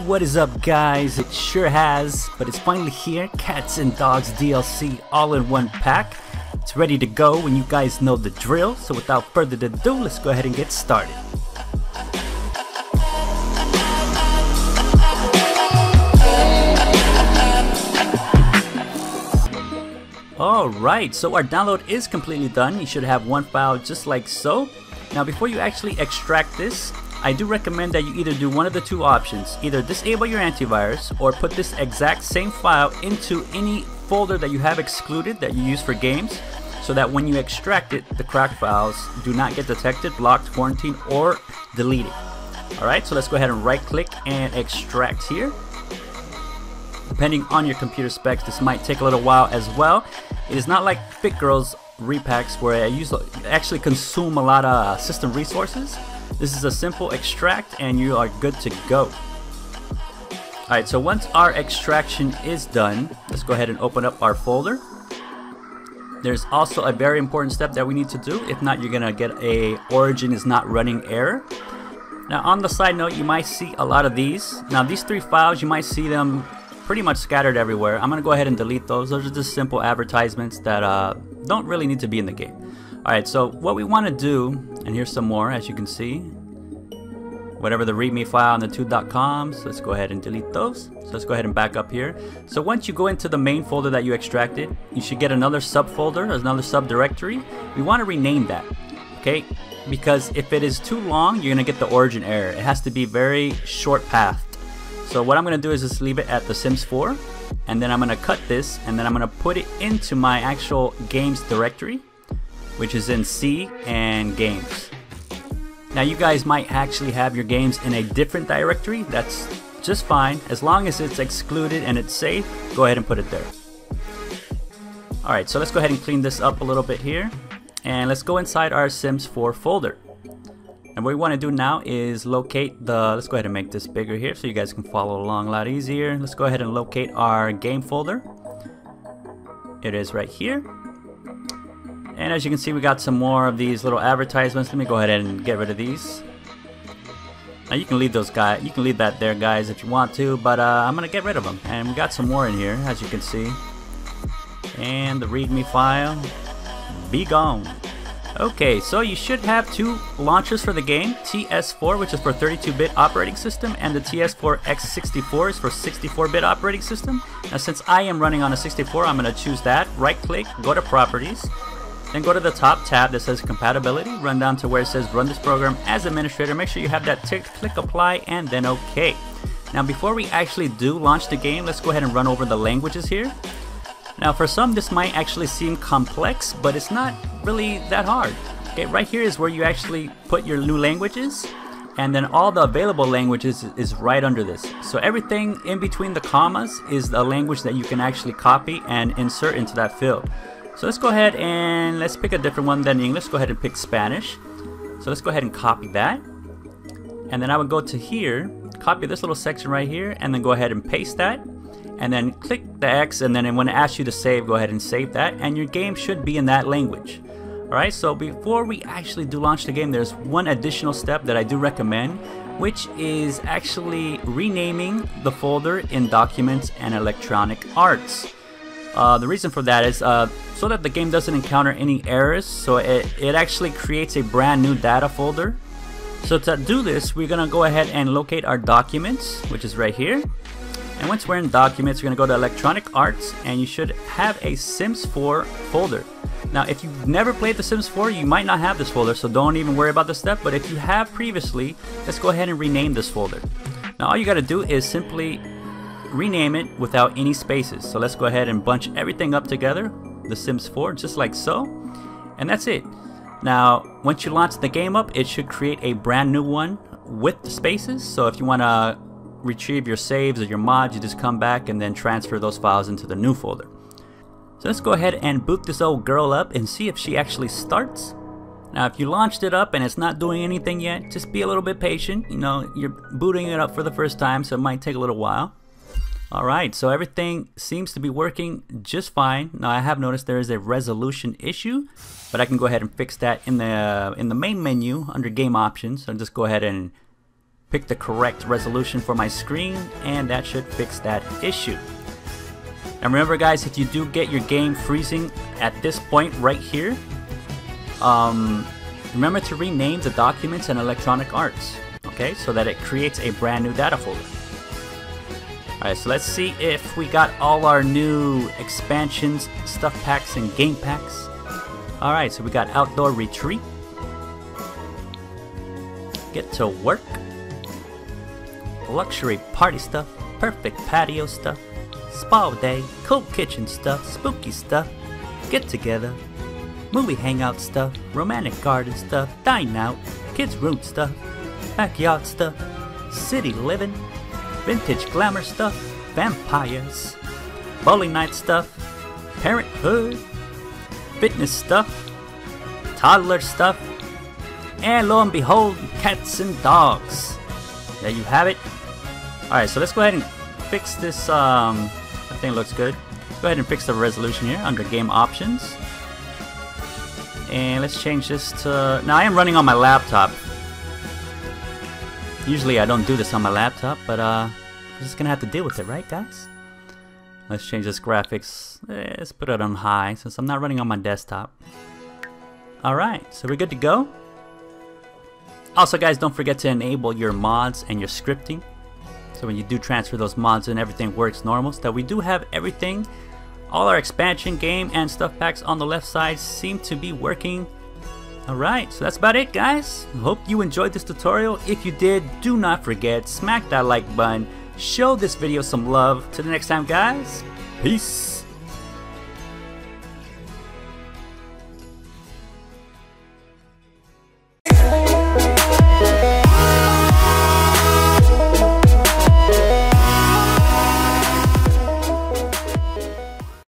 What is up, guys? It sure has, but it's finally here. Cats and Dogs DLC all in one pack. It's ready to go when you guys know the drill. So without further ado, let's go ahead and get started. Alright, so our download is completely done. You should have one file just like so. Now before you actually extract this, I do recommend that you either do one of the two options. Either disable your antivirus or put this exact same file into any folder that you have excluded that you use for games, so that when you extract it, the cracked files do not get detected, blocked, quarantined, or deleted. Alright, so let's go ahead and right click and extract here. Depending on your computer specs, this might take a little while as well. It is not like Fit Girl's repacks where I actually consume a lot of system resources. This is a simple extract and you are good to go. Alright, so once our extraction is done, let's go ahead and open up our folder. There's also a very important step that we need to do. If not, you're gonna get a origin is not running error. Now on the side note, you might see a lot of these. Now these three files, you might see them pretty much scattered everywhere. I'm gonna go ahead and delete those. Those are just simple advertisements that don't really need to be in the game. Alright, so what we want to do, and here's some more as you can see, whatever the readme file and the two .coms, let's go ahead and delete those. So let's go ahead and back up here. So once you go into the main folder that you extracted, you should get another subfolder, another subdirectory. We want to rename that, okay? Because if it is too long, you're gonna get the origin error. It has to be very short pathed. So what I'm gonna do is just leave it at The Sims 4, and then I'm gonna cut this, and then I'm gonna put it into my actual games directory, which is in C and games. Now you guys might actually have your games in a different directory. That's just fine. As long as it's excluded and it's safe, go ahead and put it there. Alright, so let's go ahead and clean this up a little bit here. And let's go inside our Sims 4 folder. And what we want to do now is locate the, let's go ahead and make this bigger here so you guys can follow along a lot easier. Let's go ahead and locate our game folder. It is right here. And as you can see, we got some more of these little advertisements. Let me go ahead and get rid of these. Now you can leave those guys, you can leave that there, guys, if you want to, but I'm gonna get rid of them. And we got some more in here, as you can see. And the README file, be gone. Okay, so you should have two launchers for the game. TS4, which is for 32-bit operating system, and the TS4X64 is for 64-bit operating system. Now since I am running on a 64, I'm gonna choose that. Right click, go to properties. Then go to the top tab that says compatibility, run down to where it says run this program as administrator. Make sure you have that ticked, click apply, and then OK. Now before we actually do launch the game, let's go ahead and run over the languages here. Now for some this might actually seem complex, but it's not really that hard. Okay, right here is where you actually put your new languages, and then all the available languages is right under this. So everything in between the commas is the language that you can actually copy and insert into that field. So let's go ahead and let's pick a different one than English. Go ahead and pick Spanish. So let's go ahead and copy that. And then I would go to here, copy this little section right here, and then go ahead and paste that. And then click the X, and then when it asks you to save, go ahead and save that. And your game should be in that language. Alright, so before we actually do launch the game, there's one additional step that I do recommend, which is actually renaming the folder in Documents and Electronic Arts. The reason for that is so that the game doesn't encounter any errors, so it actually creates a brand new data folder. So to do this, we're gonna go ahead and locate our documents, which is right here. And once we're in documents, you're gonna go to Electronic Arts, and you should have a Sims 4 folder. Now if you've never played The Sims 4, you might not have this folder, so don't even worry about this step. But if you have previously, let's go ahead and rename this folder. Now all you gotta do is simply rename it without any spaces. So let's go ahead and bunch everything up together, The Sims 4, just like so, and that's it. Now once you launch the game up, it should create a brand new one with the spaces. So if you want to retrieve your saves or your mods, you just come back and then transfer those files into the new folder. So let's go ahead and boot this old girl up and see if she actually starts. Now if you launched it up and it's not doing anything yet, just be a little bit patient. You know, you're booting it up for the first time, so it might take a little while. Alright, so everything seems to be working just fine. Now I have noticed there is a resolution issue, but I can go ahead and fix that in the main menu under game options. So just go ahead and pick the correct resolution for my screen, and that should fix that issue. And remember guys, if you do get your game freezing at this point right here, remember to rename the documents and electronic arts, okay, so that it creates a brand new data folder. Alright, so let's see if we got all our new expansions, stuff packs, and game packs. Alright, so we got Outdoor Retreat, Get to Work, Luxury Party Stuff, Perfect Patio Stuff, Spa Day, Cool Kitchen Stuff, Spooky Stuff, Get Together, Movie Hangout Stuff, Romantic Garden Stuff, Dine Out, Kids Room Stuff, Backyard Stuff, City Living, Vintage Glamour Stuff, Vampires, Bowling Night Stuff, Parenthood, Fitness Stuff, Toddler Stuff, and lo and behold, Cats and Dogs. There you have it. Alright, so let's go ahead and fix this. I think it looks good. Go ahead and fix the resolution here under Game Options. And let's change this to... Now I am running on my laptop. Usually I don't do this on my laptop, but we're just gonna have to deal with it, right guys? Let's change this graphics. Let's put it on high since I'm not running on my desktop. Alright, so we're good to go. Also guys, don't forget to enable your mods and your scripting. So when you do transfer those mods and everything works normal. So that we do have everything. All our expansion game and stuff packs on the left side seem to be working. Alright, so that's about it guys. Hope you enjoyed this tutorial. If you did, do not forget, smack that like button. Show this video some love. Till the next time guys, peace.